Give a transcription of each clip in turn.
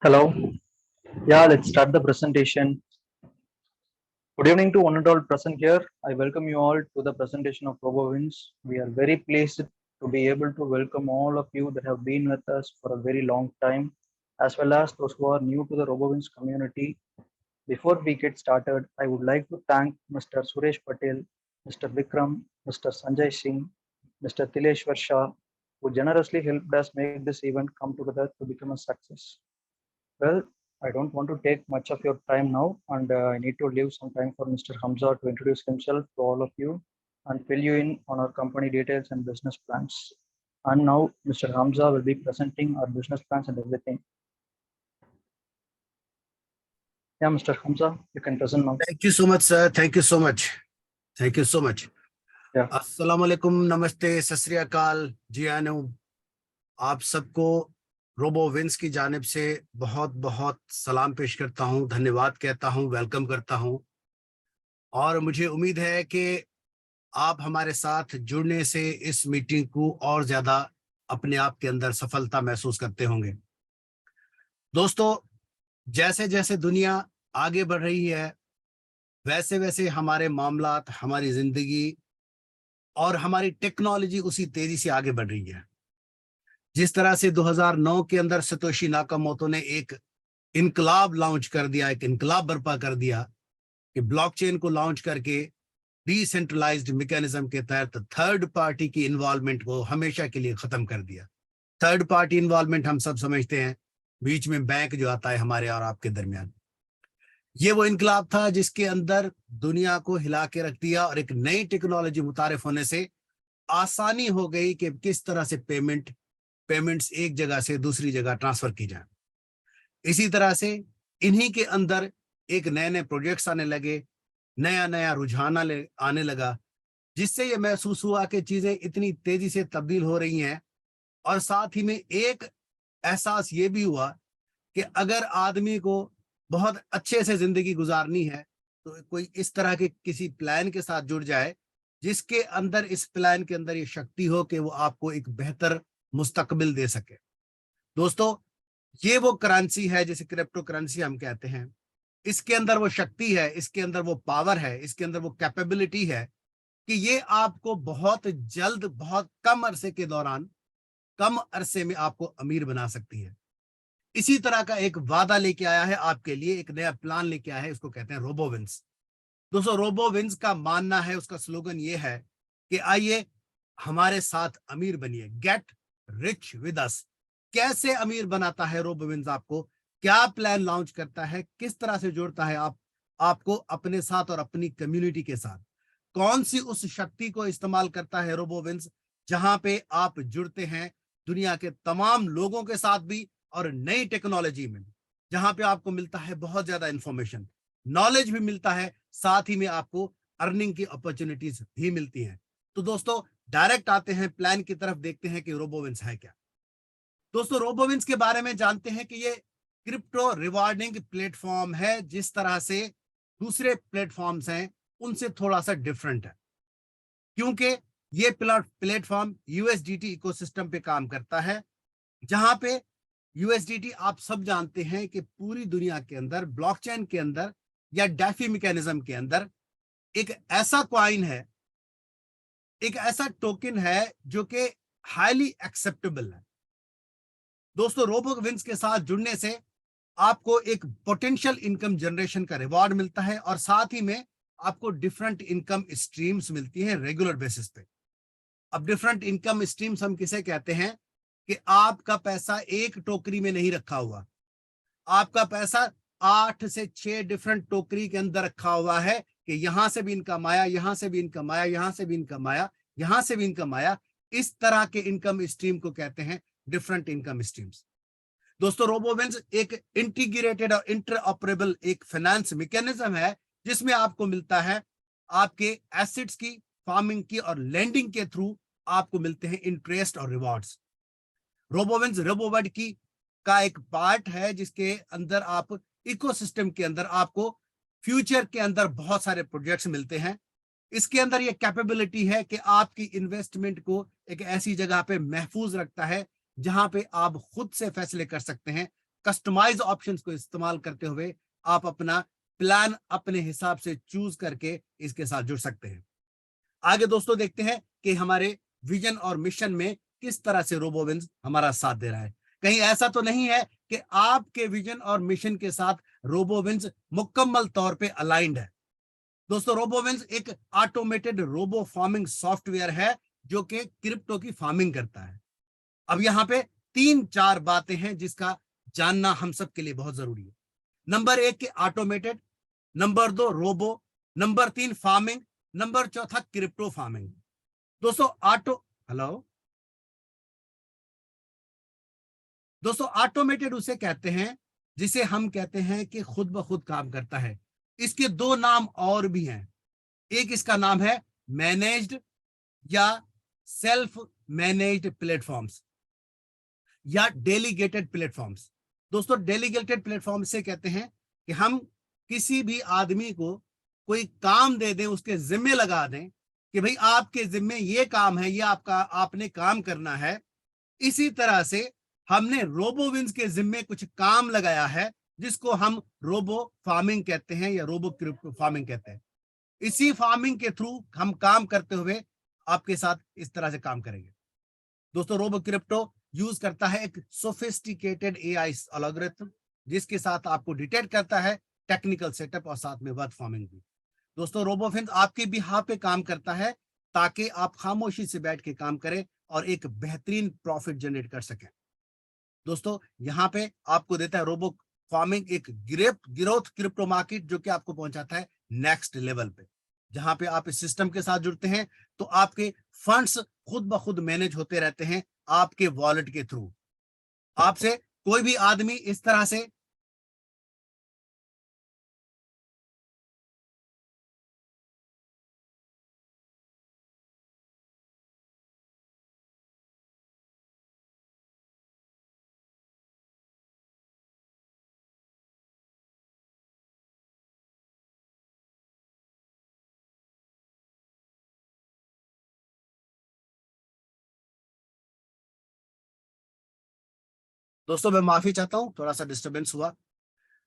Hello. Yeah, let's start the presentation. Good evening to one and all present here. I welcome you all to the presentation of RoboWins. We are very pleased to be able to welcome all of you that have been with us for a very long time, as well as those who are new to the RoboWins community. Before we get started, I would like to thank Mr. Suresh Patel, Mr. Vikram, Mr. Sanjay Singh, Mr. Tileshwar Shah, who generously helped us make this event come together to become a success. Well, I don't want to take much of your time now, and I need to leave some time for Mr. Hamza to introduce himself to all of you and fill you in on our company details and business plans. And now, Mr. Hamza will be presenting our business plans and everything. Yeah, Mr. Hamza, you can present now. Thank you so much, sir. Thank you so much. Thank you so much. Yeah. अस्सलाम वालेकुम, नमस्ते, सत श्री अकाल, जी आनो। आप सबको रोबोविंस की जानिब से बहुत बहुत सलाम पेश करता हूं, धन्यवाद कहता हूं, वेलकम करता हूं। और मुझे उम्मीद है कि आप हमारे साथ जुड़ने से इस मीटिंग को और ज्यादा अपने आप के अंदर सफलता महसूस करते होंगे। दोस्तों, जैसे जैसे दुनिया आगे बढ़ रही है, वैसे वैसे हमारे मामलात, हमारी जिंदगी और हमारी टेक्नोलॉजी उसी तेजी से आगे बढ़ रही है। जिस तरह से 2009 के अंदर सतोशी नाकामोटो ने एक इनकलाब लॉन्च कर दिया, एक इनकलाब बर्पा कर दिया कि ब्लॉकचेन को लॉन्च करके डिसेंट्रलाइज्ड मैकेनिज्म के तहत थर्ड पार्टी की इन्वॉल्वमेंट को हमेशा के लिए खत्म कर दिया। थर्ड पार्टी इन्वॉल्वमेंट हम सब समझते हैं, बीच में बैंक जो आता है हमारे और आपके दरमियान। ये वो इनकलाब था जिसके अंदर दुनिया को हिला के रख दिया और एक नई टेक्नोलॉजी मुतारिफ होने से आसानी हो गई कि किस तरह से पेमेंट्स एक जगह से दूसरी जगह ट्रांसफर की जाए। इसी तरह से इन्हीं के अंदर एक नए नए प्रोजेक्ट्स आने लगे, नया नया रुझान आने लगा, जिससे ये महसूस हुआ कि चीजें इतनी तेजी से तब्दील हो रही हैं। और साथ ही में एक एहसास ये भी हुआ कि अगर आदमी को बहुत अच्छे से जिंदगी गुजारनी है तो कोई इस तरह के किसी प्लान के साथ जुड़ जाए जिसके अंदर, इस प्लान के अंदर ये शक्ति हो कि वो आपको एक बेहतर मुस्तकबिल दे सके। दोस्तों, ये वो करेंसी है जिसे क्रिप्टो करेंसी हम कहते हैं। इसके अंदर वो शक्ति है, इसके अंदर वो पावर है, इसके अंदर वो कैपेबिलिटी है कि ये आपको बहुत जल्द, बहुत कम अरसे के दौरान, कम अरसे में आपको अमीर बना सकती है। इसी तरह का एक वादा लेके आया है आपके लिए, एक नया प्लान लेके आया है, उसको कहते हैं रोबोविंस। दोस्तों, रोबोविंस का मानना है, उसका स्लोगन ये है कि आइए हमारे साथ अमीर बनिए, गेट रिच विद अस। कैसे अमीर बनाता है रोबोविंस आपको, क्या प्लान लॉन्च करता है, किस तरह से जोड़ता है आपको अपने साथ और अपनी कम्युनिटी के साथ, कौन सी उस शक्ति को इस्तेमाल करता है रोबोविंस जहां पे आप जुड़ते हैं दुनिया के तमाम लोगों के साथ भी और नई टेक्नोलॉजी में, जहां पे आपको मिलता है बहुत ज्यादा इंफॉर्मेशन, नॉलेज भी मिलता है, साथ ही में आपको अर्निंग की अपॉर्चुनिटीज भी मिलती हैं। तो दोस्तों, डायरेक्ट आते हैं प्लान की तरफ, देखते हैं कि रोबोविंस है क्या। दोस्तों, रोबोविंस के बारे में जानते हैं कि ये क्रिप्टो रिवार्डिंग प्लेटफॉर्म है। जिस तरह से दूसरे प्लेटफॉर्म्स हैं उनसे थोड़ा सा डिफरेंट है, क्योंकि ये प्लेटफॉर्म यूएसडीटी इकोसिस्टम पे काम करता है, जहां पे यूएसडीटी आप सब जानते हैं कि पूरी दुनिया के अंदर ब्लॉकचेन के अंदर या डैफी मैकेनिज्म के अंदर एक ऐसा कॉइन है, एक ऐसा टोकन है जो कि हाईली एक्सेप्टेबल है। दोस्तों, रोबोविंस के साथ जुड़ने से आपको एक पोटेंशियल इनकम जनरेशन का रिवॉर्ड मिलता है और साथ ही में आपको डिफरेंट इनकम स्ट्रीम्स मिलती हैं रेगुलर बेसिस पे। अब डिफरेंट इनकम स्ट्रीम्स हम किसे कहते हैं कि आपका पैसा एक टोकरी में नहीं रखा हुआ, आपका पैसा 8 से 6 डिफरेंट टोकरी के अंदर रखा हुआ है कि यहां से भी इनकम आया, यहां से भी इनकम आया, यहां से भी इनकम आया, यहां से भी इनकम आया। इस तरह के इनकम स्ट्रीम को कहते हैं डिफरेंट इनकम स्ट्रीम्स। दोस्तों, रोबोविंस एक इंटीग्रेटेड और इंटरऑपरेबल एक फाइनेंस मैकेनिज्म है जिसमें आपको मिलता है आपके एसेट्स की, फार्मिंग की और लैंडिंग के थ्रू आपको मिलते हैं इंटरेस्ट और रिवॉर्ड्स। रोबोविंस रोबोवर्ड की का एक पार्ट है जिसके अंदर आप इकोसिस्टम के अंदर आपको फ्यूचर के अंदर बहुत सारे प्रोजेक्ट्स मिलते हैं। इसके अंदर ये कैपेबिलिटी है कि आपकी इन्वेस्टमेंट को एक ऐसी जगह पे महफूज रखता है जहां पे आप खुद से फैसले कर सकते हैं कस्टमाइज ऑप्शंस को इस्तेमाल करते हुए आप अपना प्लान अपने हिसाब से चूज करके इसके साथ जुड़ सकते हैं। आगे दोस्तों देखते हैं कि हमारे विजन और मिशन में किस तरह से रोबोविंस हमारा साथ दे रहा है। कहीं ऐसा तो नहीं है कि आपके विजन और मिशन के साथ रोबोविंस मुकम्मल तौर पे अलाइंड है। दोस्तों रोबोविंस एक ऑटोमेटेड रोबो फार्मिंग सॉफ्टवेयर है जो कि क्रिप्टो की फार्मिंग करता है। अब यहाँ पे 3-4 बातें हैं जिसका जानना हम सब के लिए बहुत जरूरी है। नंबर 1 के ऑटोमेटेड, नंबर 2 रोबो, नंबर 3 फार्मिंग, नंबर 4 क्रिप्टो फार्मिंग। दोस्तों दोस्तों ऑटोमेटेड उसे कहते हैं जिसे हम कहते हैं कि खुद ब खुद काम करता है। इसके 2 नाम और भी हैं। एक इसका नाम है मैनेज्ड या सेल्फ मैनेज्ड प्लेटफॉर्म्स या डेलीगेटेड प्लेटफॉर्म्स। दोस्तों डेलीगेटेड प्लेटफॉर्म से कहते हैं कि हम किसी भी आदमी को कोई काम दे दें, उसके जिम्मे लगा दें कि भाई आपके जिम्मे ये काम है, ये आपने काम करना है। इसी तरह से हमने रोबोविंस के जिम्मे कुछ काम लगाया है जिसको हम रोबो फार्मिंग कहते हैं या रोबो क्रिप्टो फार्मिंग कहते हैं। इसी फार्मिंग के थ्रू हम काम करते हुए आपके साथ इस तरह से काम करेंगे। दोस्तों रोबो क्रिप्टो यूज करता है एक सोफिस्टिकेटेड एआई एल्गोरिथम जिसके साथ आपको डिटेक्ट करता है टेक्निकल सेटअप और साथ में वर्क फार्मिंग भी। दोस्तों रोबोफिन आपके बिहाफ पे काम करता है ताकि आप खामोशी से बैठ के काम करें और एक बेहतरीन प्रॉफिट जनरेट कर सकें। दोस्तों यहाँ पे आपको देता है रोबो फार्मिंग एक ग्रोथ क्रिप्टो मार्केट जो कि आपको पहुंचाता है नेक्स्ट लेवल पे। जहां पे आप इस सिस्टम के साथ जुड़ते हैं तो आपके फंड्स खुद ब खुद मैनेज होते रहते हैं आपके वॉलेट के थ्रू। आपसे कोई भी आदमी इस तरह से दोस्तों मैं माफी चाहता हूं, थोड़ा सा डिस्टरबेंस हुआ।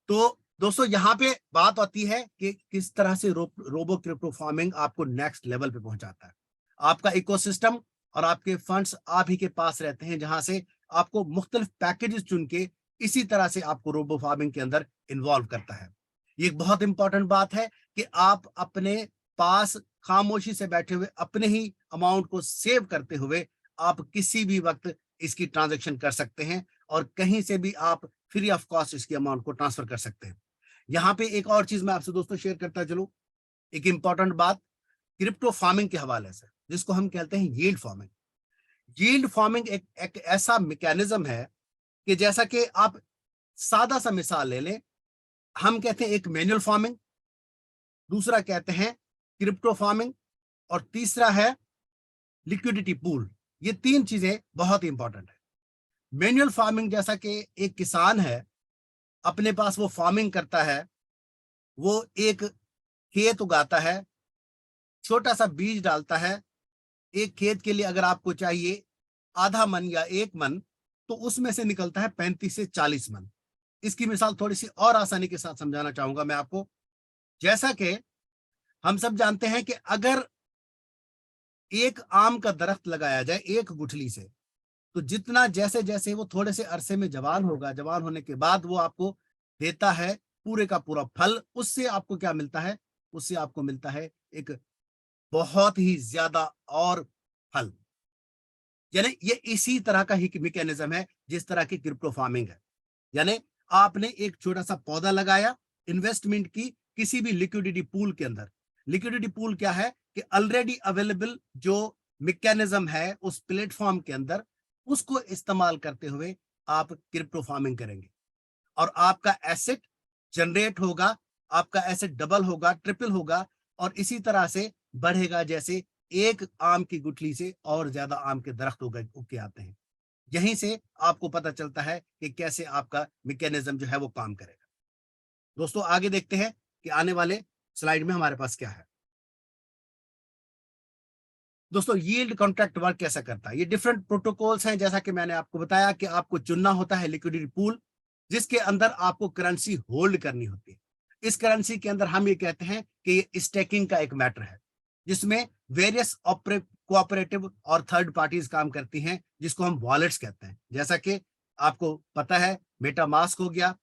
तो दोस्तों यहाँ पे बात आती है कि किस तरह से रोबो क्रिप्टो फार्मिंग आपको नेक्स्ट लेवल पे पहुंचाता है। आपका इकोसिस्टम और आपके फंड्स आप ही के पास रहते हैं जहां से आपको मुख्तलिफ पैकेजेस चुन के इसी तरह से आपको रोबो फार्मिंग के अंदर इन्वॉल्व करता है। ये एक बहुत इंपॉर्टेंट बात है कि आप अपने पास खामोशी से बैठे हुए अपने ही अमाउंट को सेव करते हुए आप किसी भी वक्त इसकी ट्रांजेक्शन कर सकते हैं और कहीं से भी आप फ्री ऑफ कॉस्ट इसकी अमाउंट को ट्रांसफर कर सकते हैं। यहाँ पे एक और चीज मैं आपसे दोस्तों शेयर करता चलूं, एक इंपॉर्टेंट बात क्रिप्टो फार्मिंग के हवाले से जिसको हम कहते हैं यील्ड फार्मिंग। यील्ड फार्मिंग एक ऐसा मैकेनिज्म है कि जैसा कि आप सादा सा मिसाल ले लें, हम कहते हैं एक मैनुअल फार्मिंग, दूसरा कहते हैं क्रिप्टो फार्मिंग और तीसरा है लिक्विडिटी पूल। ये 3 चीजें बहुत ही इंपॉर्टेंट है। मैनुअल फार्मिंग जैसा कि एक किसान है, अपने पास वो फार्मिंग करता है, वो एक खेत उगाता है, छोटा सा बीज डालता है। एक खेत के लिए अगर आपको चाहिए आधा मन या 1 मन तो उसमें से निकलता है 35 से 40 मन। इसकी मिसाल थोड़ी सी और आसानी के साथ समझाना चाहूंगा मैं आपको। जैसा कि हम सब जानते हैं कि अगर एक आम का दरख्त लगाया जाए एक गुठली से, तो जितना जैसे जैसे वो थोड़े से अरसे में जवान होगा, जवान होने के बाद वो आपको देता है पूरे का पूरा फल। उससे आपको क्या मिलता है? उससे आपको मिलता है एक बहुत ही ज्यादा और फल। यानी ये इसी तरह का ही मैकेनिज्म है जिस तरह की क्रिप्टो फार्मिंग है। यानी आपने एक छोटा सा पौधा लगाया, इन्वेस्टमेंट की किसी भी लिक्विडिटी पूल के अंदर। लिक्विडिटी पूल क्या है कि ऑलरेडी अवेलेबल जो मैकेनिज्म है उस प्लेटफॉर्म के अंदर, उसको इस्तेमाल करते हुए आप क्रिप्टो फार्मिंग करेंगे और आपका एसेट जनरेट होगा, आपका एसेट डबल होगा, ट्रिपल होगा और इसी तरह से बढ़ेगा जैसे एक आम की गुठली से और ज्यादा आम के दरख्त उग के आते हैं। यहीं से आपको पता चलता है कि कैसे आपका मैकेनिज्म जो है वो काम करेगा। दोस्तों आगे देखते हैं कि आने वाले स्लाइड में हमारे पास क्या है। दोस्तों यील्ड कॉन्ट्रैक्ट वर्क कैसा करता है? ये डिफरेंट प्रोटोकॉल्स हैं, जैसा कि मैंने आपको बताया कि आपको चुनना होता है लिक्विडिटी पूल। जिसके अंदर आपको करेंसी होल्ड करनी होती है। इस करेंसी के अंदर हम ये कहते हैं कि ये स्टेकिंग का एक मैटर है, जिसमें वेरियस कोऑपरेटिव और थर्ड पार्टीज काम करती हैं, जिसको हम वॉलेट्स कहते हैं। जैसा कि आपको पता है, मेटामास्क हो गया,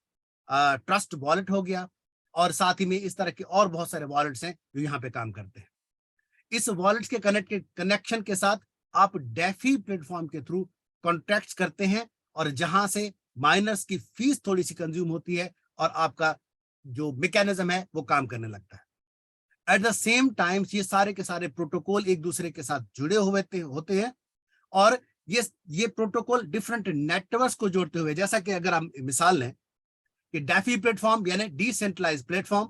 ट्रस्ट वॉलेट हो गया, और साथ ही में इस तरह के और बहुत सारे वॉलेट्स हैं जो यहाँ पे काम करते हैं। इस वॉलेट्स के कनेक्शन के साथ आप डेफी प्लेटफॉर्म के थ्रू कॉन्ट्रैक्ट्स करते हैं, और जहां से माइनर्स की फीस थोड़ी सी कंज्यूम होती है और आपका जो मैकेनिज्म है वो काम करने लगता है। एट द सेम टाइम ये सारे के सारे प्रोटोकॉल एक दूसरे के साथ जुड़े हुए होते हैं, और ये प्रोटोकॉल डिफरेंट नेटवर्क्स को जोड़ते हुए, जैसा कि अगर हम मिसाल लें कि डेफी प्लेटफॉर्म यानी डिसेंट्रलाइज प्लेटफॉर्म,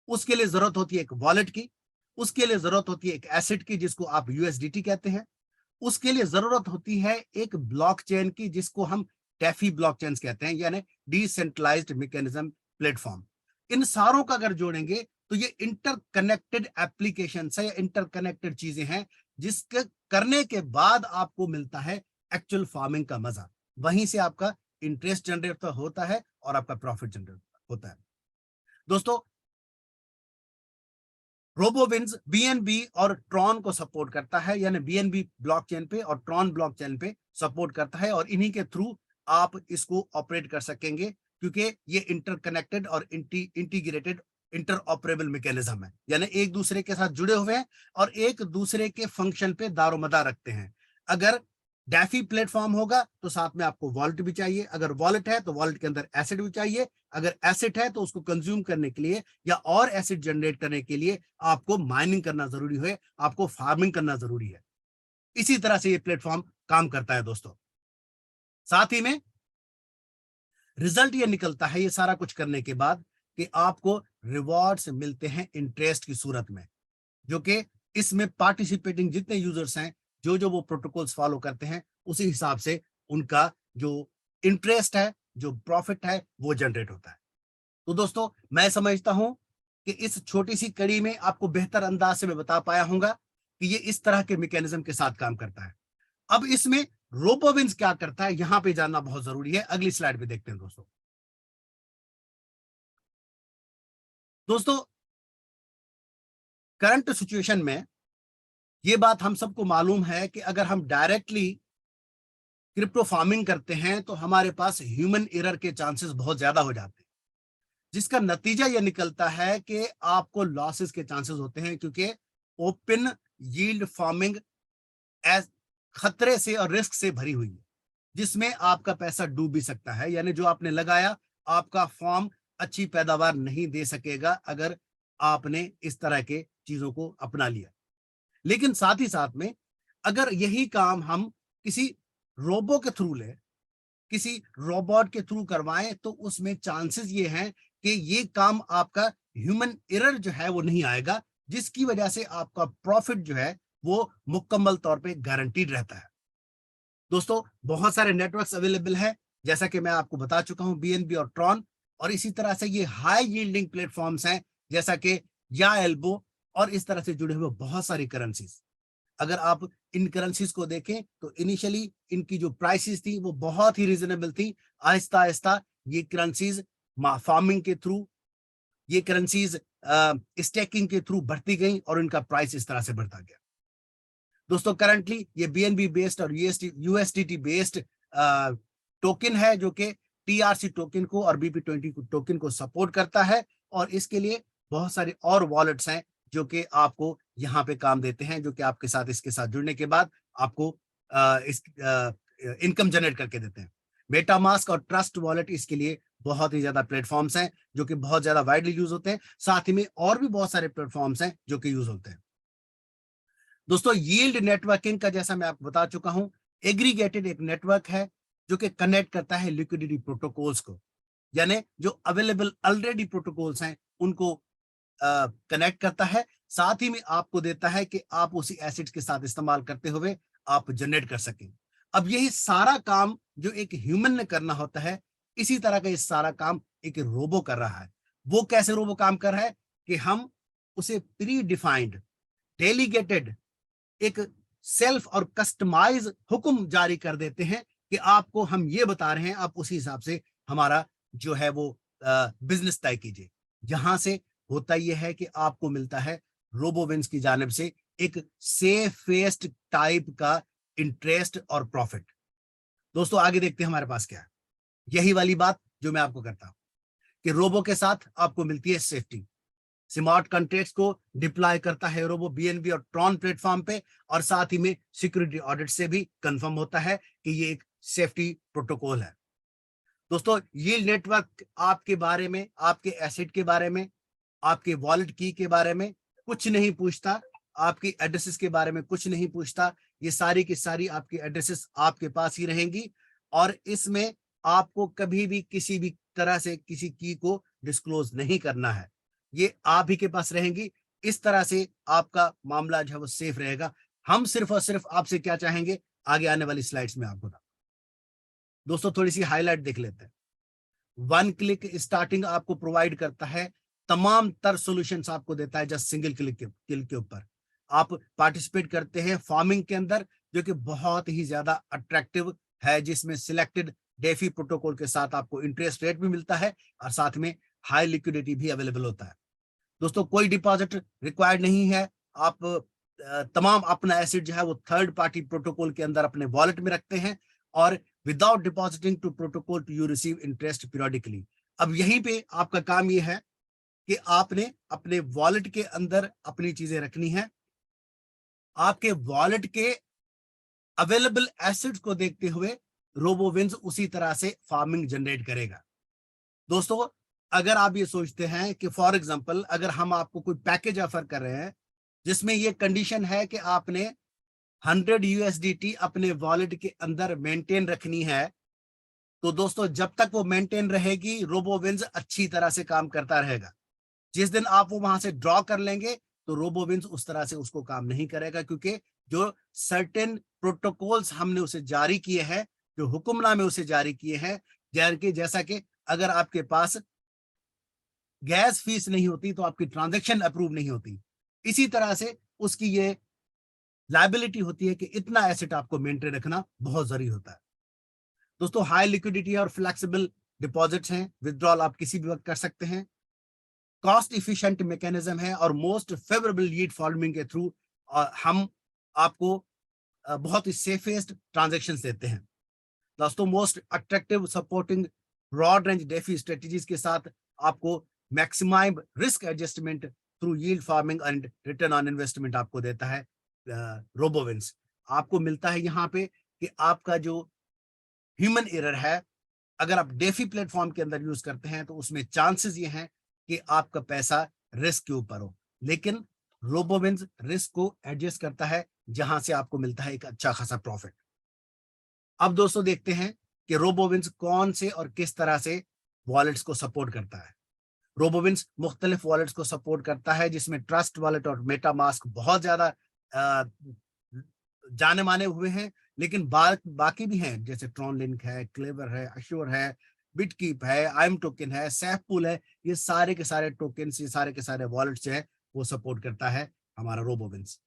उसके लिए जरूरत होती है एक वॉलेट की, उसके लिए जरूरत होती है एक एसेट की जिसको आप यूएसडीटी कहते हैं, उसके लिए जरूरत होती है एक ब्लॉकचेन की जिसको हम डेफी ब्लॉकचेन कहते हैं, यानी डिसेंट्रलाइज्ड मैकेनिज्म प्लेटफॉर्म। इन सारों का अगर जोड़ेंगे तो ये इंटरकनेक्टेड एप्लीकेशन है या इंटरकनेक्टेड चीजें हैं, जिसके करने के बाद आपको मिलता है एक्चुअल फार्मिंग का मजा। वहीं से आपका इंटरेस्ट जनरेट होता है और आपका प्रॉफिट जनरेट होता है। दोस्तों, रोबोविंस बीएनबी और ट्रॉन को सपोर्ट करता है, यानी बीएनबी ब्लॉकचेन पे और ट्रॉन ब्लॉकचेन पे सपोर्ट करता है, और इन्हीं के थ्रू आप इसको ऑपरेट कर सकेंगे, क्योंकि ये इंटरकनेक्टेड और इंटीग्रेटेड इंटरऑपरेबल मैकेनिज्म है, यानी एक दूसरे के साथ जुड़े हुए हैं और एक दूसरे के फंक्शन पे दारोमदार रखते हैं। अगर डेफी प्लेटफॉर्म होगा तो साथ में आपको वॉलेट भी चाहिए, अगर वॉलेट है तो वॉलेट के अंदर एसेट भी चाहिए, अगर एसेट है तो उसको कंज्यूम करने के लिए या और एसेट जनरेट करने के लिए आपको माइनिंग करना जरूरी है, आपको फार्मिंग करना जरूरी है। इसी तरह से ये प्लेटफॉर्म काम करता है दोस्तों। साथ ही में रिजल्ट ये निकलता है ये सारा कुछ करने के बाद कि आपको रिवॉर्ड्स मिलते हैं इंटरेस्ट की सूरत में, जो कि इसमें पार्टिसिपेटिंग जितने यूजर्स हैं, जो वो प्रोटोकॉल्स फॉलो करते हैं, उसी हिसाब से उनका जो इंटरेस्ट है, जो प्रॉफिट है, वो जनरेट होता है। तो दोस्तों, मैं समझता हूं कि इस छोटी सी कड़ी में आपको बेहतर अंदाज से मैं बता पाया हूंगा कि ये इस तरह के मैकेनिज्म के साथ काम करता है। अब इसमें रोबोविंस क्या करता है, यहां पे जानना बहुत जरूरी है। अगली स्लाइड पे देखते हैं दोस्तों। दोस्तों, करंट सिचुएशन में ये बात हम सबको मालूम है कि अगर हम डायरेक्टली क्रिप्टो फार्मिंग करते हैं तो हमारे पास ह्यूमन एरर के चांसेस बहुत ज्यादा हो जाते हैं, जिसका नतीजा यह निकलता है कि आपको लॉसेस के चांसेस होते हैं, क्योंकि ओपन यील्ड फार्मिंग एज खतरे से और रिस्क से भरी हुई है, जिसमें आपका पैसा डूब भी सकता है, यानी जो आपने लगाया आपका फॉर्म अच्छी पैदावार नहीं दे सकेगा अगर आपने इस तरह के चीजों को अपना लिया। लेकिन साथ ही साथ में अगर यही काम हम किसी रोबो के थ्रू ले, किसी रोबोट के थ्रू करवाएं, तो उसमें चांसेस ये हैं कि ये काम आपका ह्यूमन एरर जो है वो नहीं आएगा, जिसकी वजह से आपका प्रॉफिट जो है वो मुकम्मल तौर पे गारंटीड रहता है। दोस्तों, बहुत सारे नेटवर्क्स अवेलेबल है, जैसा कि मैं आपको बता चुका हूं, बीएनबी और ट्रॉन, और इसी तरह से ये हाई यील्डिंग प्लेटफॉर्म्स हैं जैसा कि या एल्बो, और इस तरह से जुड़े हुए बहुत सारी करेंसीज। अगर आप इन करेंसीज को देखें तो इनिशियली इनकी जो प्राइसेस थी वो बहुत ही रीजनेबल थी। आहिस्ता आहिस्ता ये करेंसीज फार्मिंग के थ्रू, ये करेंसीज स्टेकिंग के थ्रू बढ़ती गई और इनका प्राइस इस तरह से बढ़ता गया। दोस्तों, करंटली ये बीएनबी बेस्ड और यूएसडीटी बेस्ड टोकन है, जो कि टीआरसी टोकन को और बीपी20 टोकन को सपोर्ट करता है, और इसके लिए बहुत सारे और वॉलेट्स हैं जो कि आपको यहाँ पे काम देते हैं, जो कि आपके साथ इसके साथ जुड़ने के बाद आपको इस इनकम जनरेट करके देते हैं। मेटामास्क और ट्रस्ट वॉलेट इसके लिए बहुत ही ज्यादा प्लेटफॉर्म्स हैं जो कि बहुत ज्यादा वाइडली यूज होते हैं। साथ ही में और भी बहुत सारे प्लेटफॉर्म्स हैं जो कि यूज होते हैं। दोस्तों, यील्ड नेटवर्किंग का जैसा मैं आपको बता चुका हूं, एग्रीगेटेड एक नेटवर्क है जो कि कनेक्ट करता है लिक्विडिटी प्रोटोकॉल्स को, यानी जो अवेलेबल ऑलरेडी प्रोटोकॉल्स हैं उनको कनेक्ट करता है, साथ ही में आपको देता है कि आप उसी एसिड के साथ इस्तेमाल करते हुए आप जनरेट कर सकें। अब यही सारा काम जो एक ह्यूमन ने करना होता है, इसी तरह का ये सारा काम एक रोबो कर रहा है। वो कैसे रोबो काम कर रहा है कि हम उसे प्री डिफाइंड डेलीगेटेड एक सेल्फ और कस्टमाइज हुक्म जारी कर देते हैं कि आपको हम ये बता रहे हैं, आप उसी हिसाब से हमारा जो है वो बिजनेस तय कीजिए। यहां से होता यह है कि आपको मिलता है रोबोविंस की जानिब से एक सेफेस्ट टाइप का इंटरेस्ट और प्रॉफिट। दोस्तों आगे देखते हैं हमारे पास क्या है। यही वाली बात जो मैं आपको करता हूं कि रोबो के साथ आपको मिलती है सेफ्टी। स्मार्ट कॉन्ट्रैक्ट्स को डिप्लॉय करता है रोबो बीएनबी और ट्रॉन प्लेटफॉर्म पे, और साथ ही में सिक्योरिटी ऑडिट से भी कंफर्म होता है कि ये एक सेफ्टी प्रोटोकॉल है। दोस्तों यील्ड नेटवर्क आपके बारे में, आपके एसेट के बारे में, आपके वॉलेट की के बारे में कुछ नहीं पूछता, आपकी एड्रेसेस के बारे में कुछ नहीं पूछता। ये सारी की सारी आपकी एड्रेसेस आपके पास ही रहेंगी, और इसमें आपको कभी भी किसी भी तरह से किसी की को डिस्क्लोज नहीं करना है, ये आप ही के पास रहेंगी। इस तरह से आपका मामला जो है वो सेफ रहेगा। हम सिर्फ और सिर्फ आपसे क्या चाहेंगे, आगे आने वाली स्लाइड्स में आपको दोस्तों थोड़ी सी हाईलाइट देख लेते हैं। वन क्लिक स्टार्टिंग आपको प्रोवाइड करता है, तमाम तर सॉल्यूशंस आपको देता है जस्ट सिंगल क्लिक के ऊपर। आप पार्टिसिपेट करते हैं फार्मिंग के अंदर, जो कि बहुत ही ज्यादा अट्रैक्टिव है, जिसमें सिलेक्टेड डेफी प्रोटोकॉल के साथ आपको इंटरेस्ट रेट भी मिलता है और साथ में हाई लिक्विडिटी भी अवेलेबल होता है। दोस्तों कोई डिपॉजिट रिक्वायर्ड नहीं है। आप तमाम अपना एसेट जो है वो थर्ड पार्टी प्रोटोकॉल के अंदर अपने वॉलेट में रखते हैं, और without depositing to protocol to you receive interest periodically. अब यहीं पे आपका काम ये है कि आपने अपने वॉलेट के अंदर अपनी चीजें रखनी है। आपके वॉलेट के अवेलेबल एसेट्स को देखते हुए रोबोविंस उसी तरह से फार्मिंग जनरेट करेगा। दोस्तों अगर आप ये सोचते हैं कि फॉर एग्जांपल अगर हम आपको कोई पैकेज ऑफर कर रहे हैं जिसमें ये कंडीशन है कि आपने 100 USDT अपने वॉलेट के अंदर मेंटेन रखनी है, तो दोस्तों जब तक वो मेंटेन रहेगी रोबोविंस अच्छी तरह से काम करता रहेगा। जिस दिन आप वो वहां से ड्रॉ कर लेंगे तो रोबोविंस उस तरह से उसको काम नहीं करेगा, क्योंकि जो सर्टेन प्रोटोकॉल्स हमने उसे जारी किए हैं, जो हुक्मनामे उसे जारी किए हैं, जैसा कि अगर आपके पास गैस फीस नहीं होती तो आपकी ट्रांजैक्शन अप्रूव नहीं होती, इसी तरह से उसकी ये लायबिलिटी होती है कि इतना एसेट आपको मेंटेन रखना बहुत जरूरी होता है। दोस्तों हाई लिक्विडिटी और फ्लेक्सिबल डिपॉजिट्स हैं, विथड्रॉल आप किसी भी वक्त कर सकते हैं, कॉस्ट इफिशिएंट मैकेनिज्म है, और मोस्ट फेवरेबल यील्ड फार्मिंग के थ्रू हम आपको बहुत ही सेफेस्ट ट्रांजैक्शंस देते हैं। दोस्तों most attractive supporting broad range DeFi strategies के साथ आपको maximise risk adjustment through yield farming and return on investment आपको देता है रोबोविंस। आपको मिलता है यहाँ पे कि आपका जो ह्यूमन एरर है, अगर आप डेफी प्लेटफॉर्म के अंदर यूज करते हैं तो उसमें चांसेस ये हैं कि आपका पैसा रिस्क के ऊपर हो, लेकिन रोबोविंस रिस्क को एडजस्ट करता है, जहां से आपको मिलता है एक अच्छा खासा प्रॉफिट। अब दोस्तों देखते हैं कि रोबोविंस कौन से और किस तरह से वॉलेट्स को सपोर्ट करता है। रोबोविंस मुख्तलिफ वॉलेट्स को सपोर्ट करता है, जिसमें ट्रस्ट वॉलेट और मेटामास्क बहुत ज्यादा जाने माने हुए हैं, लेकिन बाकी भी हैं, जैसे ट्रॉन लिंक है, क्लेवर है, अश्योर है, बिटकीप है, आइम टोकन है, सैफपूल है। ये सारे के सारे टोकन, ये सारे के सारे वॉलेट्स है वो सपोर्ट करता है हमारा रोबोविंस।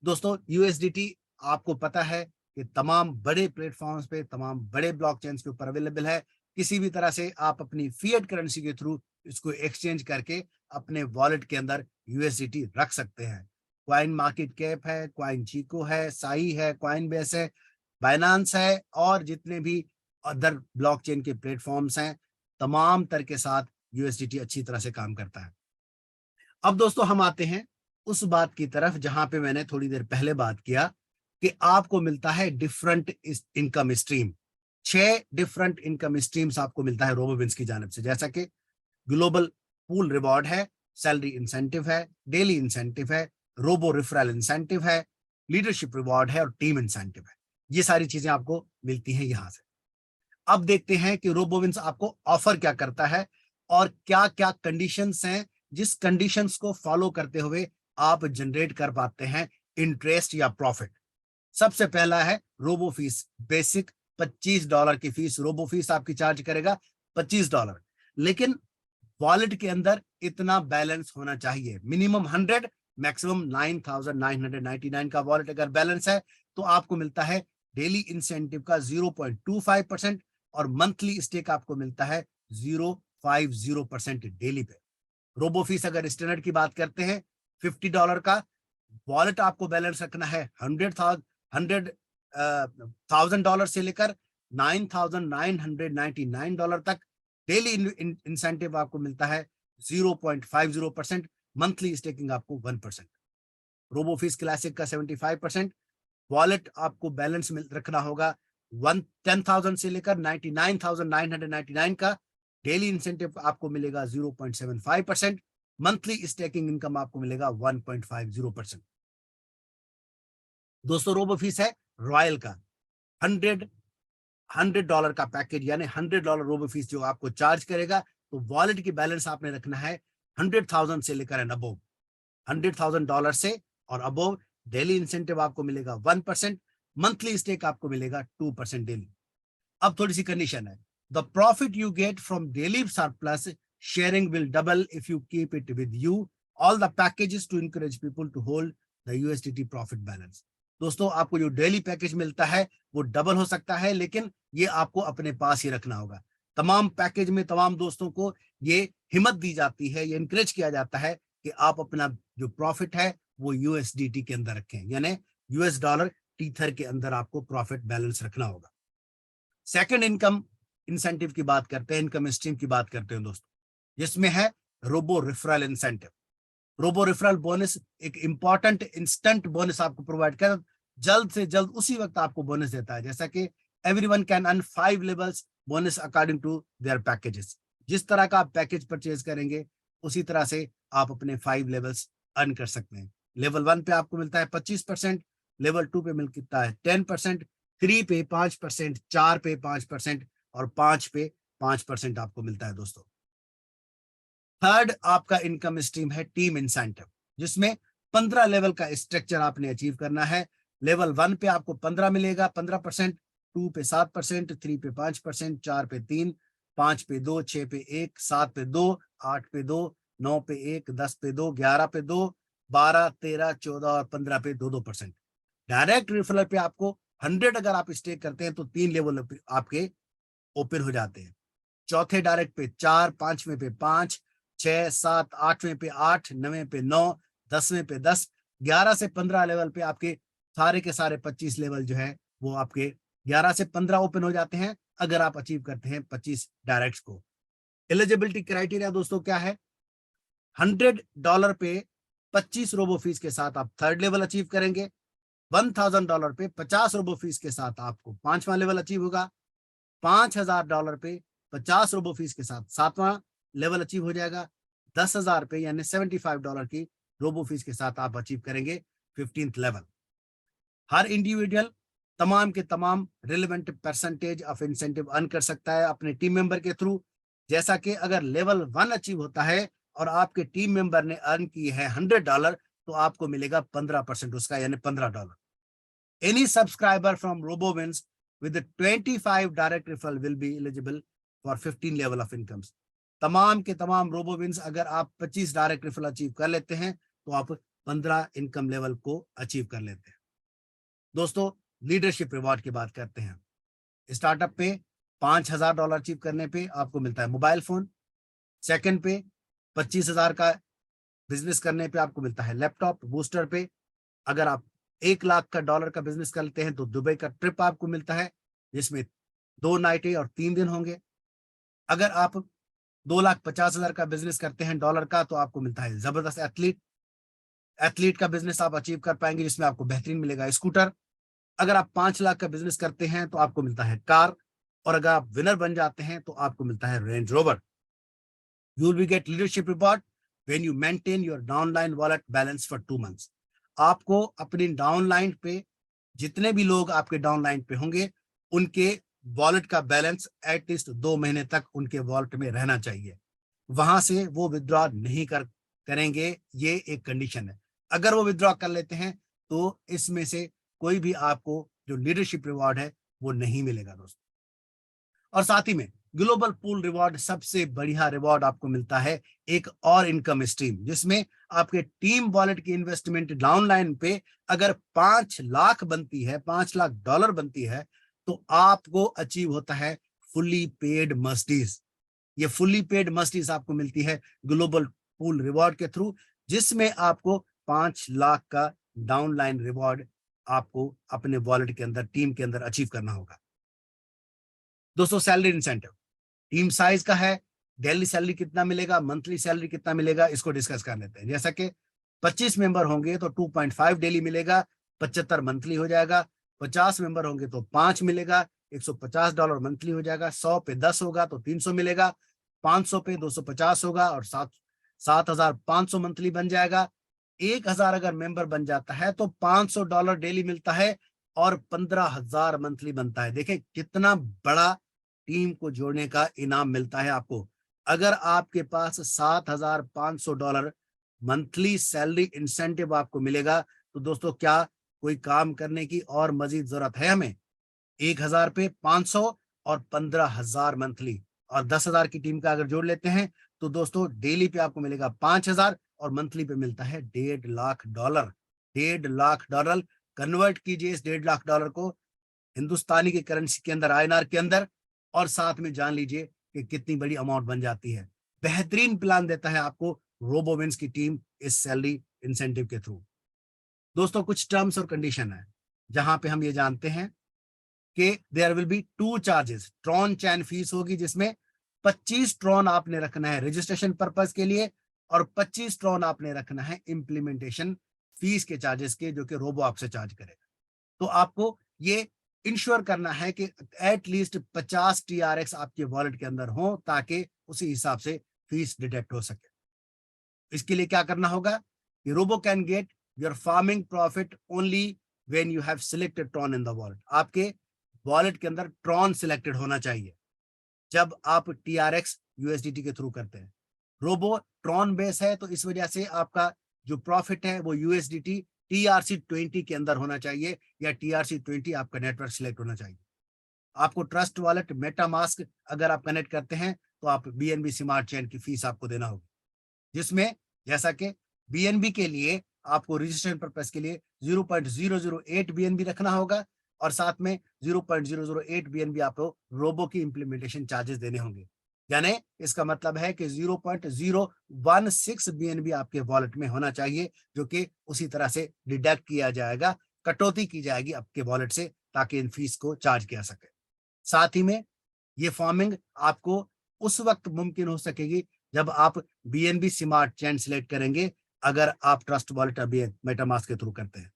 दोस्तों यूएसडीटी आपको पता है कि तमाम बड़े प्लेटफॉर्म्स पे, तमाम बड़े ब्लॉकचेन्स के ऊपर अवेलेबल है। किसी भी तरह से आप अपनी फिएट करेंसी के थ्रू इसको एक्सचेंज करके अपने वॉलेट के अंदर यूएसडीटी रख सकते हैं। क्वाइन मार्केट कैप है, क्वाइन चीको है, साई है, क्वाइन बेस है, बाइनांस है, और जितने भी अदर ब्लॉकचेन के प्लेटफॉर्म्स हैं, तमाम तरह के साथ यूएसडीटी अच्छी तरह से काम करता है। अब दोस्तों हम आते हैं उस बात की तरफ जहां पे मैंने थोड़ी देर पहले बात किया कि आपको मिलता है different income stream. 6 different income streams आपको मिलता है रोबोविंस की जानिब से, जैसा कि ग्लोबल पूल रिवॉर्ड है, सैलरी इंसेंटिव है, डेली इंसेंटिव है, रोबो रेफरल इंसेंटिव है, लीडरशिप रिवॉर्ड है और टीम इंसेंटिव है। ये सारी चीजें आपको मिलती हैं यहां से। अब देखते हैं कि रोबोविंस आपको ऑफर क्या करता है और क्या क्या कंडीशंस हैं जिस कंडीशंस को फॉलो करते हुए आप जनरेट कर पाते हैं इंटरेस्ट या प्रॉफिट। सबसे पहला है रोबो फीस। बेसिक $25 की फीस रोबो फीस आपकी चार्ज करेगा, $25। लेकिन वॉलेट के अंदर इतना बैलेंस होना चाहिए, मिनिमम 100, मैक्सिमम 9,999 का वॉलेट अगर बैलेंस है तो आपको मिलता है डेली इंसेंटिव का 0.25% और मंथली स्टेक आपको मिलता है 0.50% डेली पे। रोबो फीस अगर स्टैंडर्ड की बात करते हैं $50 का वॉलेट आपको बैलेंस रखना है, $100,000 से लेकर $9,999 तक डेली इंसेंटिव आपको मिलता है 0.50%, मंथली स्टेकिंग आपको 1%। रोबो फीस क्लासिक का 75%, वॉलेट आपको बैलेंस में रखना होगा 10,000 से लेकर 99,999 का, डेली इंसेंटिव आपको मिलेगा 0.75%, मंथली स्टेकिंग इनकम आपको मिलेगा 1.50%। दोस्तों रोबो फीस है रॉयल का $100 का पैकेज, यानी $100 रोबो फीस जो आपको चार्ज करेगा। तो वॉलेट की बैलेंस आपने रखना है 100,000 से लेकर एंड अबव, $100,000 से और अबव डेली इंसेंटिव आपको मिलेगा 1%, मंथली स्टेक आपको मिलेगा 2% डेली। अब थोड़ी सी कंडीशन है, the profit you get from daily surplus sharing will double if you keep it with you, all the packages to encourage people to hold the USDT profit balance. दोस्तों आपको जो daily package मिलता है वो double हो सकता है, लेकिन ये आपको अपने पास ही रखना होगा। तमाम पैकेज में तमाम दोस्तों को ये हिम्मत दी जाती है, ये इंकरेज किया जाता है कि आप अपना जो प्रॉफिट है वो USDT के अंदर रखें, यानी $, टीथर के अंदर आपको प्रॉफिट बैलेंस रखना होगा। सेकंड इनकम इंसेंटिव की बात करते हैं, इनकम स्ट्रीम की बात करते हैं दोस्तों, जिसमें है robo referral incentive. Robo referral bonus एक इंपॉर्टेंट इंस्टेंट बोनस आपको प्रोवाइड कर, जल्द से जल्द उसी वक्त आपको बोनस देता है, जैसा कि everyone can earn 5 levels bonus according to their packages. जिस तरह का आप पैकेज परचेज करेंगे उसी तरह से आप अपने 5 लेवल्स अर्न कर सकते हैं। लेवल 1 पे आपको मिलता है 25%, लेवल 2 पे मिलता है 10%, 3 पे 5%, 4 पे 5% और 5 पे 5% आपको मिलता है दोस्तों। थर्ड आपका इनकम स्ट्रीम है टीम इंसेंटिव, जिसमें 15 लेवल का स्ट्रक्चर आपने अचीव करना है। लेवल 1 पे आपको 15 मिलेगा 15%, 2 पे 7%, 3 पे 5%, 4 पे 3, 5 पे 2, 6 पे 1, 7 पे 2, 8 पे 2, 9 पे 1, 10 पे 2, 11 पे 2, 12, 13, 14 और 15 पे 2%। डायरेक्ट रेफरल पे आपको 100 अगर आप स्टेक करते हैं तो 3 लेवल आपके ओपन हो जाते हैं। चौथे डायरेक्ट पे 4, 5वें पे 5, 6, 7, 8वें पे 8, 9वें पे 9, 10वें पे 10, 11 से 15 लेवल पे आपके सारे के सारे 25 लेवल जो है वो आपके 11 से 15 ओपन हो जाते हैं अगर आप अचीव करते हैं 25 डायरेक्ट्स को। एलिजिबिलिटी क्राइटेरिया दोस्तों क्या है, $100 पे 25 रोबो फीस के साथ आप थर्ड लेवल अचीव करेंगे, $1,000 पे 50 रोबो फीस के साथ आपको 5वां लेवल अचीव होगा, $5,000 पे 50 रोबो फीस के साथ 7वां लेवल अचीव हो जाएगा, 10,000 पे यानी $75 की रोबो फीस के साथ आप अचीव करेंगे 15th लेवल। हर इंडिविजुअल तमाम के तमाम relevant percentage of incentive earn कर सकता है अपने टीम मेंबर के थ्रू, जैसा कि अगर लेवल 1 अचीव होता है और आपके टीम मेंबर ने अर्न की है $100 तो आपको मिलेगा 15% उसका, यानी $15। Any subscriber from RoboWins with the 25 direct referral will be eligible for 15 level of incomes। तमाम के तमाम RoboWins अगर आप 25 डायरेक्ट रेफरल अचीव कर लेते हैं तो आप 15 इनकम लेवल को अचीव कर लेते हैं। दोस्तों लीडरशिप रिवॉर्ड की बात करते हैं। स्टार्टअप पे $5,000 अचीव करने पे आपको मिलता है मोबाइल फोन। सेकंड पे 25,000 का बिजनेस करने पे आपको मिलता है लैपटॉप। बूस्टर पे अगर आप $1,00,000 का बिजनेस करते हैं तो दुबई का ट्रिप आपको मिलता है, जिसमें 2 नाइटें और 3 दिन होंगे। अगर आप 2,50,000 का बिजनेस करते हैं डॉलर का तो आपको मिलता है जबरदस्त एथलीट का बिजनेस आप अचीव कर पाएंगे, जिसमें आपको बेहतरीन मिलेगा स्कूटर। अगर आप 5 लाख का बिजनेस करते हैं तो आपको मिलता है कार, और अगर आप विनर बन जाते हैं तो आपको मिलता है Range Rover. You will be get leadership reward when you maintain your downline wallet balance for 2 months. आपको अपनी डाउनलाइन पे जितने भी लोग आपके डाउनलाइन पे होंगे उनके वॉलेट का बैलेंस एटलीस्ट 2 महीने तक उनके वॉलेट में रहना चाहिए, वहां से वो विथड्रॉ नहीं करेंगे, ये एक कंडीशन है। अगर वो विथड्रॉ कर लेते हैं तो इसमें से कोई भी आपको जो लीडरशिप रिवॉर्ड है वो नहीं मिलेगा दोस्तों। और साथ ही में ग्लोबल पूल रिवॉर्ड सबसे बढ़िया रिवॉर्ड आपको मिलता है, एक और इनकम स्ट्रीम, जिसमें आपके टीम वॉलेट की इन्वेस्टमेंट डाउनलाइन पे अगर 5 लाख बनती है, $5,00,000 बनती है, तो आपको अचीव होता है फुल्ली पेड मर्सिडीज, ये फुल्ली पेड मस्टीज आपको मिलती है ग्लोबल पूल रिवॉर्ड के थ्रू, जिसमें आपको 5 लाख का डाउनलाइन रिवॉर्ड आपको अपने वॉलेट के अंदर, टीम के अंदर अचीव करना होगा। दोस्तों, सैलरी इंसेंटिव टीम साइज का है, डेली सैलरी कितना मिलेगा, मंथली सैलरी कितना मिलेगा, इसको डिस्कस कर लेते हैं। जैसा कि 25 मेंबर होंगे तो 2.5 डेली मिलेगा, 75 मंथली हो जाएगा। 50 मेंबर होंगे तो 5 मिलेगा, $150 मंथली हो जाएगा। 100 पे 10 होगा तो 300 मिलेगा। 500 पे 250 होगा और 7,500 मंथली बन जाएगा। 1,000 अगर मेंबर बन जाता है तो $500 डेली मिलता है और 15,000 मंथली बनता है। देखें कितना बड़ा टीम को जोड़ने का इनाम मिलता है आपको। अगर आपके पास $7,500 मंथली सैलरी इंसेंटिव आपको मिलेगा तो दोस्तों क्या कोई काम करने की और मजीद जरूरत है हमें? 1,000 पे 500 और 15,000 मंथली, और 10,000 की टीम का अगर जोड़ लेते हैं तो दोस्तों डेली पे आपको मिलेगा 5,000 और मंथली पे मिलता है $1.5 लाख। $1.5 लाख कन्वर्ट कीजिए इस $1.5 लाख को हिंदुस्तानी की करेंसी के अंदर, INR के अंदर, और साथ में जान लीजिए कि कितनी बड़ी अमाउंट बन जाती है। बेहतरीन प्लान देता है आपको रोबोविंस की टीम इस सैलरी इंसेंटिव के थ्रू। दोस्तों, कुछ टर्म्स और कंडीशन है जहां पे हम ये जानते हैं कि there will be 2 charges. Tron chain fees होगी जिसमें 25 ट्रॉन आपने रखना है रजिस्ट्रेशन पर्पज के लिए और 25 ट्रॉन आपने रखना है इम्प्लीमेंटेशन फीस के चार्जेस के, जो कि रोबो आपसे चार्ज करेगा। तो आपको ये इंश्योर करना है कि एटलीस्ट 50 TRX आपके वॉलेट के अंदर हो ताकि उसी हिसाब से फीस डिटेक्ट हो सके। इसके लिए क्या करना होगा कि robo can get your farming profit only when you have selected Tron in the wallet. आपके वॉलेट के अंदर ट्रॉन सिलेक्टेड होना चाहिए जब आप TRX USDT के थ्रू करते हैं। रोबो ट्रॉन बेस है तो इस वजह से आपका जो प्रॉफिट है वो USDT TRC20 के अंदर होना चाहिए या TRC20 आपका नेटवर्क सिलेक्ट होना चाहिए। आपको ट्रस्ट वॉलेट मेटामास्क अगर आप कनेक्ट करते हैं तो आप BNB स्मार्ट चेन की फीस आपको देना होगी, जिसमें जैसा कि BNB के लिए आपको रजिस्ट्रेशन पर्पस के लिए 0.008 BNB रखना होगा और साथ में 0.008 BNB आपको रोबो की इंप्लीमेंटेशन चार्जेस देने होंगे। यानी इसका मतलब है कि 0.016 BNB आपके वॉलेट में होना चाहिए, जो कि उसी तरह से डिडक्ट किया जाएगा, कटौती की जाएगी आपके वॉलेट से ताकि इन फीस को चार्ज किया सके। साथ ही में ये फार्मिंग आपको उस वक्त मुमकिन हो सकेगी जब आप BNB स्मार्ट चेन सिलेक्ट करेंगे, अगर आप ट्रस्ट वॉलेट अभी मेटामास्क के थ्रू करते हैं।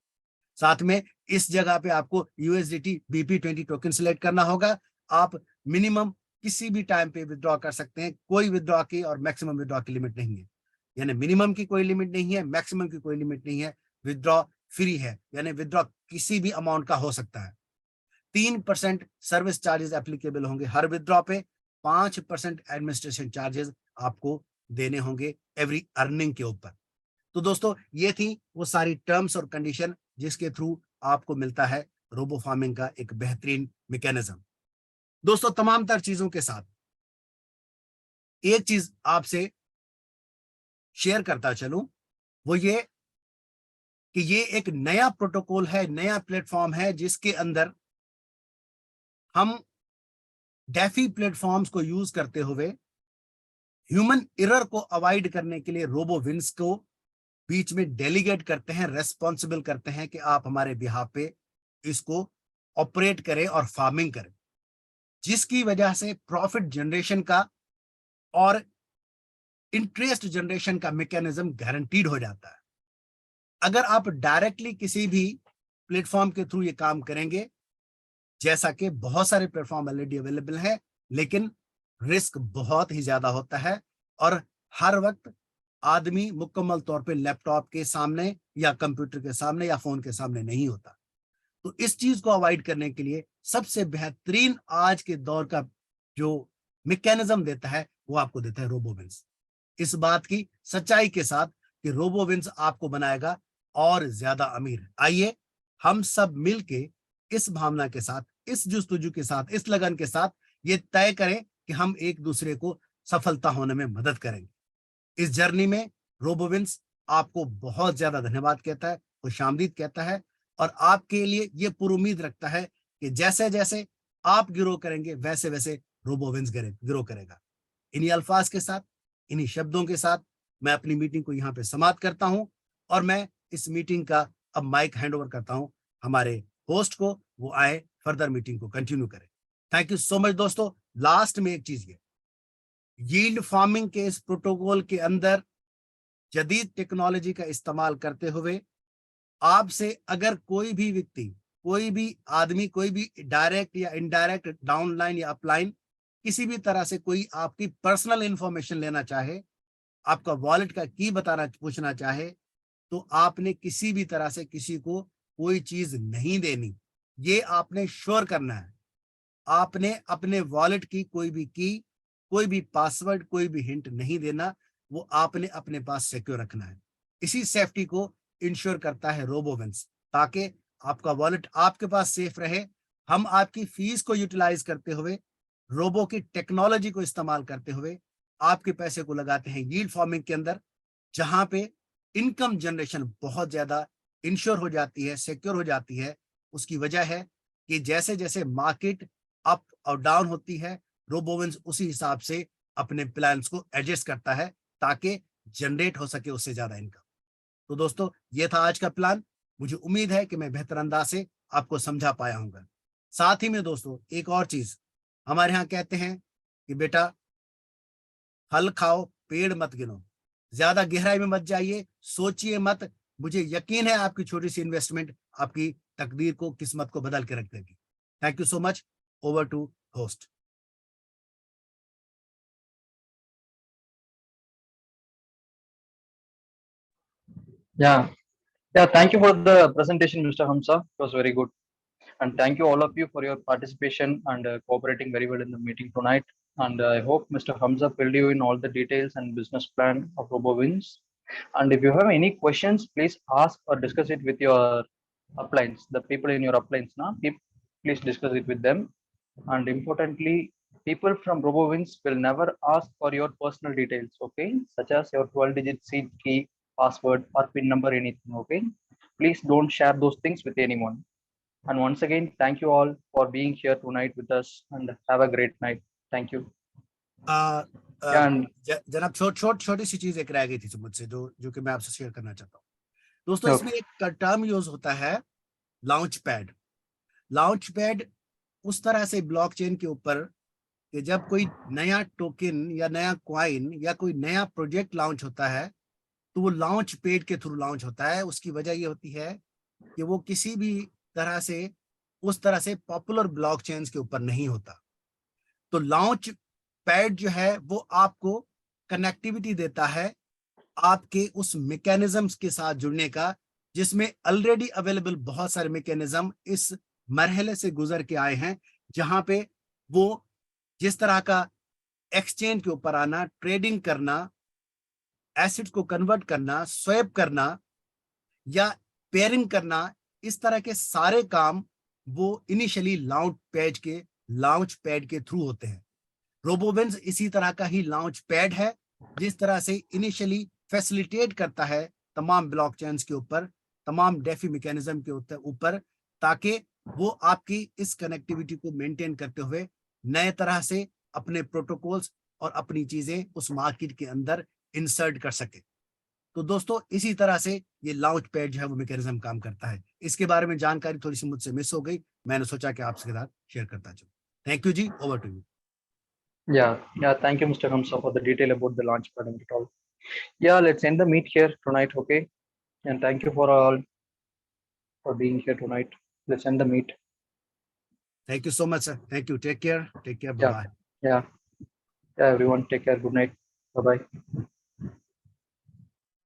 साथ में इस जगह पे आपको USDT BP20 टोकन सिलेक्ट करना होगा। आप मिनिमम किसी भी टाइम पे विड्रॉ कर सकते हैं, कोई विड्रॉ की और मैक्सिमम विड्रॉ की लिमिट नहीं है। यानी मिनिमम की कोई लिमिट नहीं है, मैक्सिमम की कोई लिमिट नहीं है, विड्रॉ फ्री है, यानी विड्रॉ किसी भी अमाउंट का हो सकता है। 3% सर्विस चार्जेस एप्लीकेबल होंगे हर विड्रॉ पे। 5% एडमिनिस्ट्रेशन चार्जेस आपको देने होंगे एवरी अर्निंग के ऊपर। तो दोस्तों, ये थी वो सारी टर्म्स और कंडीशन जिसके थ्रू आपको मिलता है रोबो फार्मिंग का एक बेहतरीन मैकेनिज्म। दोस्तों, तमाम तर चीजों के साथ एक चीज आपसे शेयर करता चलूं, वो ये कि ये एक नया प्रोटोकॉल है, नया प्लेटफॉर्म है जिसके अंदर हम डेफी प्लेटफॉर्म्स को यूज करते हुए ह्यूमन एरर को अवॉइड करने के लिए रोबोविंस को बीच में डेलीगेट करते हैं, रेस्पॉन्सिबल करते हैं कि आप हमारे बिहाफ पे इसको ऑपरेट करें और फार्मिंग करें, जिसकी वजह से प्रॉफिट जनरेशन का और इंटरेस्ट जनरेशन का मैकेनिज्म गारंटीड हो जाता है। अगर आप डायरेक्टली किसी भी प्लेटफॉर्म के थ्रू ये काम करेंगे, जैसा कि बहुत सारे प्लेटफॉर्म ऑलरेडी अवेलेबल है, लेकिन रिस्क बहुत ही ज्यादा होता है और हर वक्त आदमी मुकम्मल तौर पे लैपटॉप के सामने या कंप्यूटर के सामने या फोन के सामने नहीं होता। तो इस चीज को अवॉइड करने के लिए सबसे बेहतरीन आज के दौर का जो मैकेनिज्म देता है वो आपको देता है रोबोविंस। इस बात की सच्चाई के साथ कि रोबोविंस आपको बनाएगा और ज्यादा अमीर। आइए हम सब मिलके इस भावना के साथ, इस जुस्तजू के साथ, इस लगन के साथ ये तय करें कि हम एक दूसरे को सफलता होने में मदद करेंगे। इस जर्नी में रोबोविंस आपको बहुत ज्यादा धन्यवाद कहता है, खुशामदीद कहता है और आपके लिए ये पुरुमीद रखता है कि जैसे जैसे आप ग्रो करेंगे वैसे वैसे रोबोविंस ग्रो करेगा। इन्हीं अल्फाज के साथ, इन्हीं शब्दों के साथ मैं अपनी मीटिंग को यहाँ पे समाप्त करता हूँ और मैं इस मीटिंग का अब माइक हैंड ओवर करता हूँ हमारे होस्ट को, वो आए फर्दर मीटिंग को कंटिन्यू करें। थैंक यू सो मच दोस्तों। लास्ट में एक चीज ये, यील्ड फार्मिंग के इस प्रोटोकॉल के अंदर जदीद टेक्नोलॉजी का इस्तेमाल करते हुए आपसे अगर कोई भी व्यक्ति, कोई भी आदमी, कोई भी डायरेक्ट या इनडायरेक्ट, डाउनलाइन या अपलाइन, किसी भी तरह से कोई आपकी पर्सनल इंफॉर्मेशन लेना चाहे, आपका वॉलेट का की बताना पूछना चाहे, तो आपने किसी भी तरह से किसी को कोई चीज नहीं देनी। ये आपने श्योर करना है। आपने अपने वॉलेट की कोई भी पासवर्ड, कोई भी हिंट नहीं देना। वो आपने अपने पास सिक्योर रखना है। इसी सेफ्टी को इंश्योर करता है रोबोविंस, ताकि आपका वॉलेट आपके पास सेफ रहे। हम आपकी फीस को यूटिलाइज करते हुए, रोबो की टेक्नोलॉजी को इस्तेमाल करते हुए आपके पैसे को लगाते हैं यील्ड फार्मिंग के अंदर, जहां पे इनकम जनरेशन बहुत ज्यादा इंश्योर हो जाती है, सिक्योर हो जाती है। उसकी वजह है कि जैसे जैसे मार्केट अप और डाउन होती है, रोबोविंस उसी हिसाब से अपने प्लान्स को एडजस्ट करता है ताकि जनरेट हो सके उससे ज्यादा इनकम। तो दोस्तों, ये था आज का प्लान। मुझे उम्मीद है कि मैं बेहतर अंदाज से आपको समझा पाया हूँ। साथ ही में दोस्तों, एक और चीज, हमारे यहाँ कहते हैं कि बेटा फल खाओ, पेड़ मत गिनो। ज्यादा गहराई में मत जाइए, सोचिए मत। मुझे यकीन है आपकी छोटी सी इन्वेस्टमेंट आपकी तकदीर को, किस्मत को बदल के रख देगी। Thank you so much. Over to host. Yeah, yeah. Thank you for the presentation, Mr. Hamza. It was very good. And thank you all of you for your participation and cooperating very well in the meeting tonight. And I hope Mr. Hamza filled you in all the details and business plan of RoboWins. And if you have any questions, please ask or discuss it with your uplines, the people in your uplines. Now, please discuss it with them. And importantly, people from RoboWins will never ask for your personal details, okay, such as your 12-digit seed key, password, or PIN number, anything, okay. Please don't share those things with anyone. And once again, thank you all for being here tonight with us and have a great night. Thank you. And जनाब, छोटी सी चीज एक रह गई थी मुझसे, जो कि मैं आपसे शेयर करना चाहता हूँ दोस्तों। Okay. इसमें एक टर्म यूज होता है, लॉन्च पैड। लॉन्च पैड उस तरह से ब्लॉकचेन के ऊपर कि जब कोई नया टोकन या नया कॉइन या कोई नया प्रोजेक्ट लॉन्च होता है, तो वो लॉन्च पैड के थ्रू लॉन्च होता है। उसकी वजह ये होती है कि वो किसी भी तरह से उस तरह से पॉपुलर ब्लॉकचेन्स के ऊपर नहीं होता। तो लॉन्च पैड जो है वो आपको कनेक्टिविटी देता है आपके उस मैकेनिज्म्स के साथ जुड़ने का, जिसमें ऑलरेडी अवेलेबल बहुत सारे मैकेनिज्म इस मरहले से गुजर के आए हैं, जहां पे वो जिस तरह का एक्सचेंज के ऊपर आना, ट्रेडिंग करना, एसिड्स को कन्वर्ट करना, स्वैप करना या पेयरिंग करना, इस तरह के सारे काम वो इनिशियली लॉन्च पैड के थ्रू होते हैं। रोबोविंस इसी तरह का ही लॉन्च पैड है, जिस तरह से इनिशियली फैसिलिटेट करता है तमाम ब्लॉकचेन्स के ऊपर, तमाम डेफी मैकेनिज्म के ऊपर, ताकि वो आपकी इस कनेक्टिविटी को मेंटेन करते हुए नए तरह से अपने प्रोटोकॉल्स और अपनी चीजें उस मार्केट के अंदर इंसर्ट कर सके। तो दोस्तों, इसी तरह से ये लॉन्च पैड जो है वो मैकेनिज्म काम करता है। इसके बारे में जानकारी थोड़ी सी मुझसे मिस हो गई, मैंने सोचा कि आपके साथ शेयर करता चलूं। थैंक यू जी, over to you. yeah, thank you, Mr. Hamza, for the detail about the launch pad and all. Yeah, let's end the meet here tonight, okay? And thank you for all for being here tonight. Let's end the meet. Thank you so much, sir. Thank you. Take care. Bye bye. Yeah, everyone, take care. Good night. Bye bye.